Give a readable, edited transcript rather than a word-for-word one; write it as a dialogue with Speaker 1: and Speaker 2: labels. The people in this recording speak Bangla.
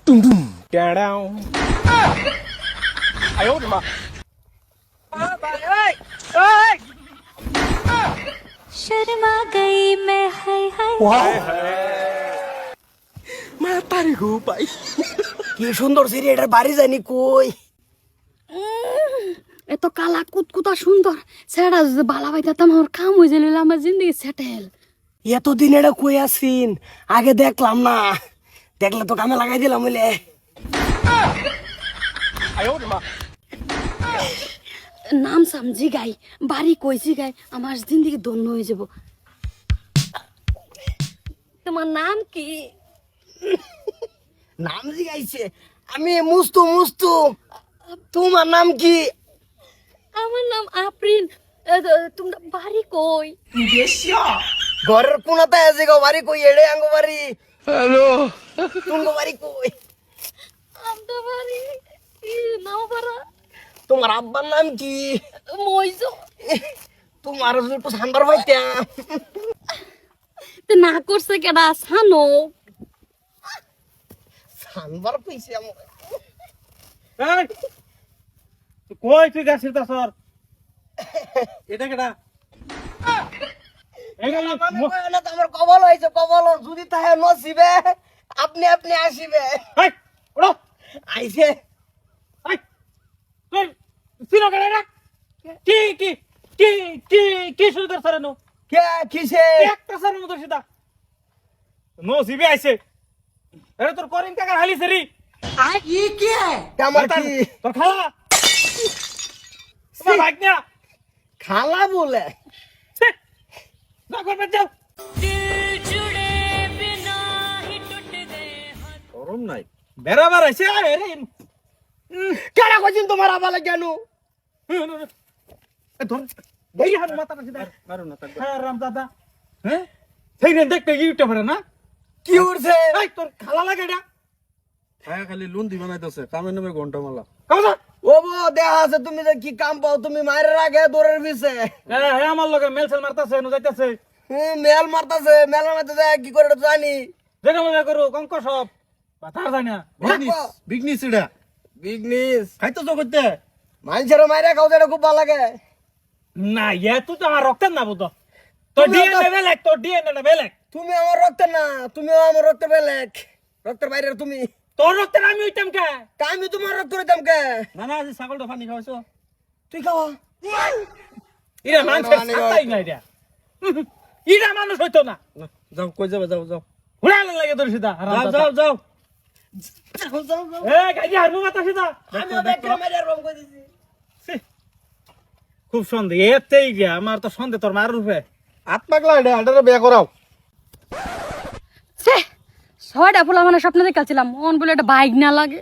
Speaker 1: 咚咚，当当。哎呦我的妈！शर्मा
Speaker 2: गई मैं हाय हाय
Speaker 1: মাতারি গো ভাই,
Speaker 3: কি সুন্দর সিরি, এটার বাড়ি জানি কই।
Speaker 4: এত কালা কুতকুতা সুন্দর সেটা যদি বালা পাইতাম আমার কাম হয়ে যাইল, আমার জিন্দগি সেটেল।
Speaker 3: এতদিন এটা কই আসিন, আগে দেখলাম না, দেখলে তো কামে লাগাই দিলাম বলে।
Speaker 1: 哎呦我的妈！
Speaker 4: নাম সাম জিগাই, বাড়ি কই জিগাই, আমার জিন্দগি ধন্য হয়ে যাব। তোমার নাম কি?
Speaker 3: নাম জিগাইছে, আমি মুস্তু মুস্তু। তোমার নাম কি?
Speaker 4: আমার নাম আফরিন। তোমরা বাড়ি কই?
Speaker 3: ঘরের কোনাতে আছে গো, বাড়ি কই? এড়ে আঙ্গো বাড়ি। হ্যালো, তুঙ্গো বাড়ি কই?
Speaker 4: আমটা বাড়ি নাওপাড়া।
Speaker 3: তোমার আব্বার নাম কি?
Speaker 4: মইজো।
Speaker 3: তোমার একটু সান্দার পাইতাম।
Speaker 4: না করছে কেডা? সানো
Speaker 3: সান্দার পাইছে আমার।
Speaker 1: এই তুই কই তুই গাছের তাসর? এটা কেডা? এই গেল
Speaker 3: আমার কবল হয়েছে, কবল যদি তাহে নসিবে আপনি আপনি আসিবে।
Speaker 1: এই ওড়ো
Speaker 3: আইছে
Speaker 1: এই তুই সিনো কেডা রে? কি কি কি কি কি সুন্দর সরানো
Speaker 3: কে কিসে?
Speaker 1: একটা সরানো মতো সিধা নো সিবি আইছে। আরে তোর করিম কাকা হালিছে রে।
Speaker 3: আমার কি
Speaker 1: তোর খালা তোমার ভাগ না
Speaker 3: খালা বলে?
Speaker 1: না করবে যাও। গরম নাই বেড়াবার আছে আরে
Speaker 3: কেন কইছিন তোমার আবালে কেন?
Speaker 1: ধর দেই হাত মাথাটা সিধা মারো না তাকে। হ্যাঁ রাম দাদা, হ্যাঁ সেই রে দেখতে ইউটিউব পারে না
Speaker 3: কি উড়ছে?
Speaker 1: এই তোর খালা লাগে এটা
Speaker 5: হ্যাঁ খালি লুন্দি বানাইতেছে কামের নামে ঘন্টা মালা।
Speaker 1: কামসা
Speaker 3: ও বো দেখা আছে, তুমি যে কি কাম পাও, তুমি মায়ের আগে দৌড়ের পিছে
Speaker 1: হ্যাঁ আমার লগে মেলসেল মারতাছে নু যাইতাছে
Speaker 3: মেল মারতাছে, মেল মারতেছে কি করে এটা তো জানি।
Speaker 1: যেটা মজা করো কঙ্ক সব তার জানি না
Speaker 5: বিগনিস এটা
Speaker 3: বিজনেস
Speaker 5: খাইতেছো করতে
Speaker 3: মানুষের মায়েরা খাও, এটা খুব ভালো লাগে।
Speaker 1: না ইয়া তুই তো আমার রক্তের না বুঝো, তোর ডিএনএ বেলেগ, তোর ডিএনএ বেলেগ।
Speaker 3: তুমি আমার রক্তের না, তুমিও আমার রক্তের বেলেগ, রক্তের বাইরে তুমি।
Speaker 1: তোর রক্তের আমি হইতাম কে?
Speaker 3: আমি তোমার রক্ত হইতাম কে?
Speaker 1: না না আজ ছাগলটা পানি খাওয়াইছো
Speaker 3: তুই খাওয়া
Speaker 1: ইরা মানুষের ছাতাই না এটা ইরা মানুষ হইতো না।
Speaker 5: যাও কই যাবে, যাও যাও
Speaker 1: হুড়ালে লাগে তোর সিধা
Speaker 5: যাও যাও যাও।
Speaker 3: যাও, যাও, যাও।
Speaker 1: এ গাইজি হারবো মাথা সিধা।
Speaker 3: আমিও ব্যাগটা মেরে রং করে দিছি।
Speaker 1: খুব সন্দেহ এতেই গিয়া আমার তো সন্দেহ তোর মার রূপে।
Speaker 5: আট পাগলা এটা আটারে বিয়া করাও।
Speaker 4: ছয়টা ফুলা মানে স্বপ্ন দেখাচ্ছিলাম, মন বলে একটা বাইক না লাগে।